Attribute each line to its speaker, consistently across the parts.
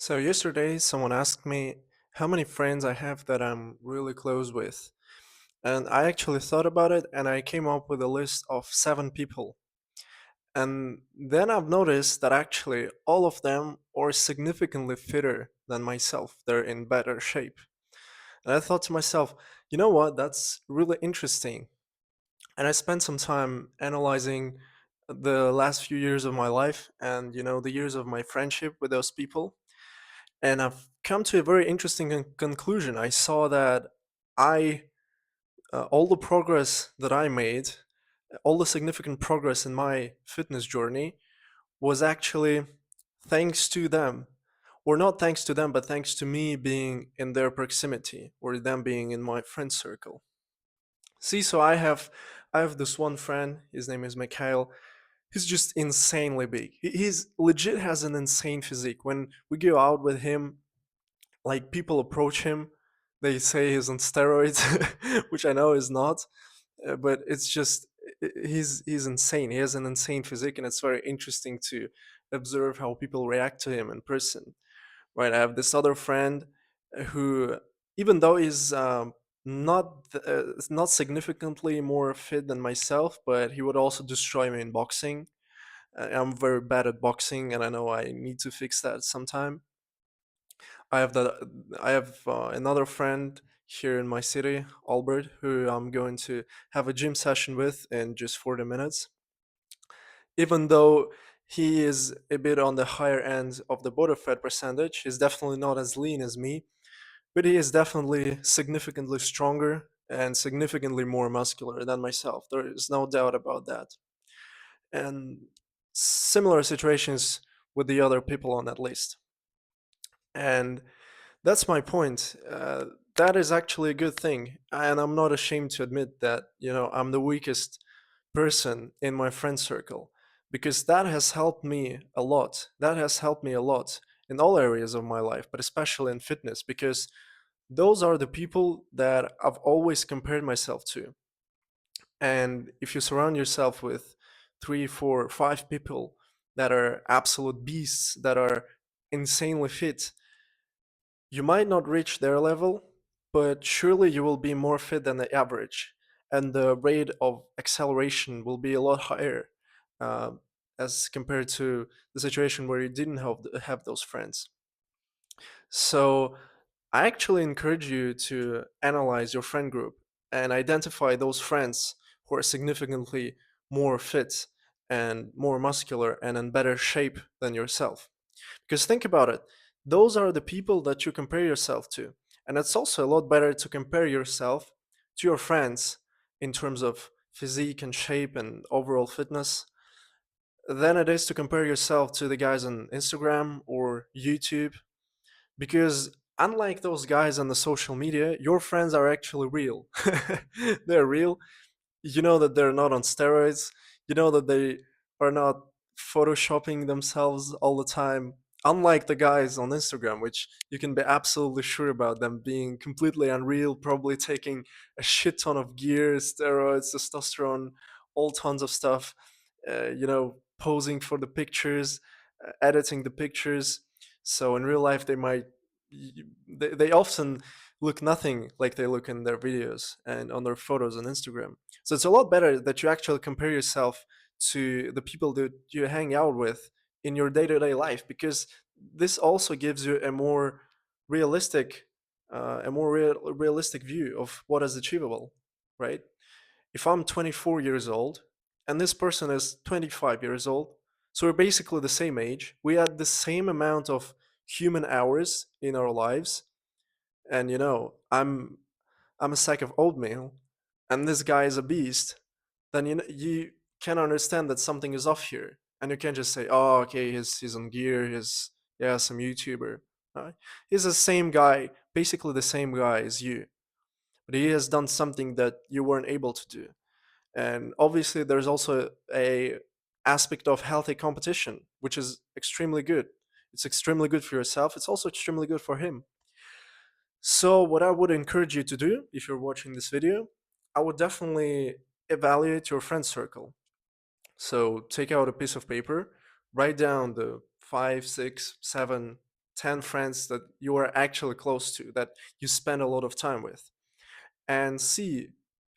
Speaker 1: So yesterday, someone asked me how many friends I have that I'm really close with. And I actually thought about it and I came up with a list of 7 people. And then I've noticed that actually all of them are significantly fitter than myself. They're in better shape. And I thought to myself, you know what? That's really interesting. And I spent some time analyzing the last few years of my life and, the years of my friendship with those people. And I've come to a very interesting conclusion. I saw that I, all the progress that I made, all the significant progress in my fitness journey was actually thanks to them. Or not thanks to them, but thanks to me being in their proximity or them being in my friend circle. See, so I have this one friend, his name is Mikhail. He's just insanely big. He's legit has an insane physique. When we go out with him, like people approach him, they say he's on steroids, which I know is not, but it's just he's insane. He has an insane physique, and it's very interesting to observe how people react to him in person. Right, I have this other friend who, even though he's not significantly more fit than myself, but he would also destroy me in boxing. I'm very bad at boxing, and I know I need to fix that sometime. I have that. I have another friend here in my city, Albert, who I'm going to have a gym session with in just 40 minutes. Even though he is a bit on the higher end of the body fat percentage, he's definitely not as lean as me, but he is definitely significantly stronger and significantly more muscular than myself. There is no doubt about that. And similar situations with the other people on that list. And that's my point. That is actually a good thing, and I'm not ashamed to admit that I'm the weakest person in my friend circle because that has helped me a lot. That has helped me a lot in all areas of my life, but especially in fitness because those are the people that I've always compared myself to. And if you surround yourself with 3, 4, 5 people that are absolute beasts, that are insanely fit, you might not reach their level, but surely you will be more fit than the average, and the rate of acceleration will be a lot higher uh, as compared to the situation where you didn't have those friends. So I actually encourage you to analyze your friend group and identify those friends who are significantly more fit and more muscular and in better shape than yourself. Because think about it, those are the people that you compare yourself to. And it's also a lot better to compare yourself to your friends in terms of physique and shape and overall fitness than it is to compare yourself to the guys on Instagram or YouTube. Because unlike those guys on the social media, your friends are actually real. They're real. You know that they're not on steroids. You know that they are not photoshopping themselves all the time. Unlike the guys on Instagram, which you can be absolutely sure about them being completely unreal, probably taking a shit ton of gear, steroids, testosterone, all tons of stuff, posing for the pictures, editing the pictures. So in real life, they often look nothing like they look in their videos and on their photos on Instagram. So it's a lot better that you actually compare yourself to the people that you hang out with in your day-to-day life, because this also gives you realistic a more realistic view of what is achievable, right? If I'm 24 years old and this person is 25 years old, so we're basically the same age, we had the same amount of human hours in our lives, and I'm a sack of oatmeal, and this guy is a beast, then you can understand that something is off here, and you can't just say, "Oh, okay, he's on gear, he's yeah, some YouTuber." Right? He's the same guy, basically the same guy as you, but he has done something that you weren't able to do. And obviously, there's also a aspect of healthy competition, which is extremely good. It's extremely good for yourself. It's also extremely good for him. So, what I would encourage you to do if you're watching this video, I would definitely evaluate your friend circle. So, take out a piece of paper, write down the 5, 6, 7, 10 friends that you are actually close to, that you spend a lot of time with, and see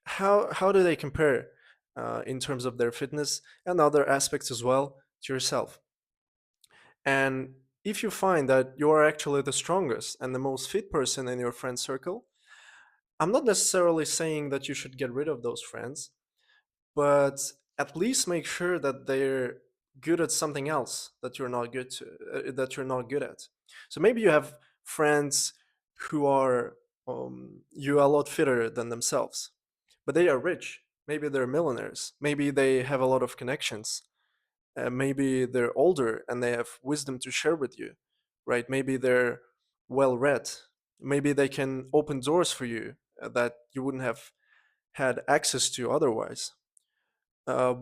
Speaker 1: how do they compare in terms of their fitness and other aspects as well to yourself. And if you find that you are actually the strongest and the most fit person in your friend circle, I'm not necessarily saying that you should get rid of those friends, but at least make sure that they're good at something else that you're not good at. So maybe you have friends who are you a lot fitter than themselves, but they are rich. Maybe they're millionaires. Maybe they have a lot of connections. Maybe they're older and they have wisdom to share with you, right? Maybe they're well read. Maybe they can open doors for you that you wouldn't have had access to otherwise. uh,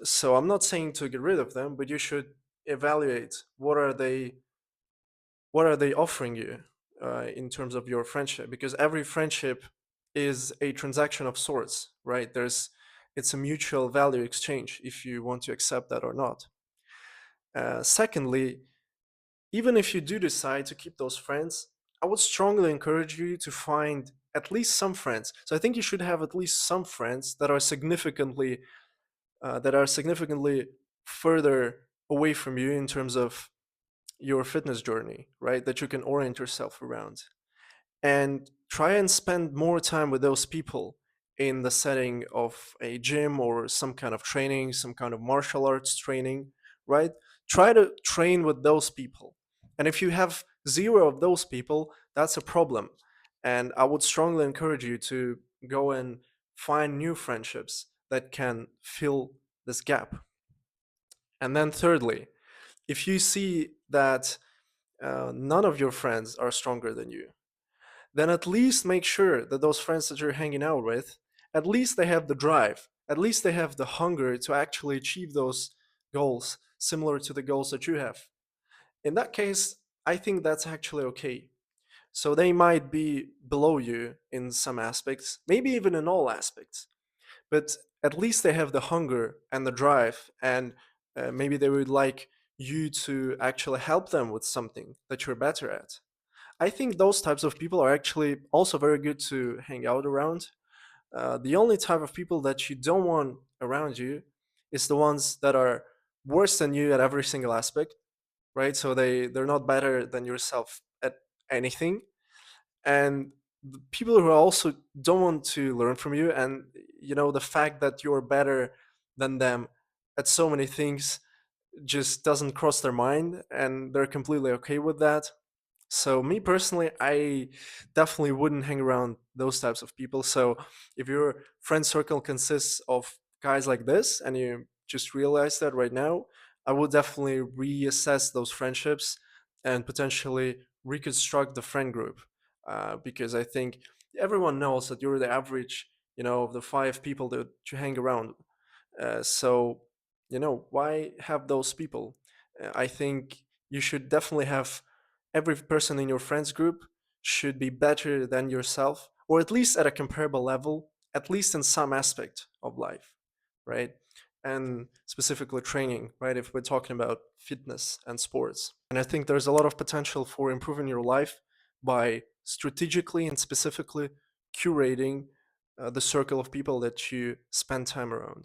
Speaker 1: so I'm not saying to get rid of them, but you should evaluate what are they offering you in terms of your friendship, because every friendship is a transaction of sorts, right? It's a mutual value exchange if you want to accept that or not. Secondly, even if you do decide to keep those friends, I would strongly encourage you to find at least some friends. So I think you should have at least some friends that are significantly further away from you in terms of your fitness journey, right? That you can orient yourself around. And try and spend more time with those people in the setting of a gym or some kind of training, some kind of martial arts training, right? Try to train with those people. And if you have zero of those people, that's a problem. And I would strongly encourage you to go and find new friendships that can fill this gap. And then, thirdly, if you see that none of your friends are stronger than you, then at least make sure that those friends that you're hanging out with, at least they have the drive, at least they have the hunger to actually achieve those goals similar to the goals that you have. In that case, I think that's actually okay. So they might be below you in some aspects, maybe even in all aspects, but at least they have the hunger and the drive, and maybe they would like you to actually help them with something that you're better at. I think those types of people are actually also very good to hang out around. The only type of people that you don't want around you is the ones that are worse than you at every single aspect, right? So they're not better than yourself at anything, and the people who also don't want to learn from you, and the fact that you're better than them at so many things just doesn't cross their mind, and they're completely okay with that. So me personally, I definitely wouldn't hang around those types of people. So if your friend circle consists of guys like this and you just realize that right now, I would definitely reassess those friendships and potentially reconstruct the friend group. Because I think everyone knows that you're the average, of the five people that you hang around. So, why have those people? I think you should definitely have every person in your friends group should be better than yourself, or at least at a comparable level, at least in some aspect of life, right? And specifically training, right? If we're talking about fitness and sports. And I think there's a lot of potential for improving your life by strategically and specifically curating the circle of people that you spend time around.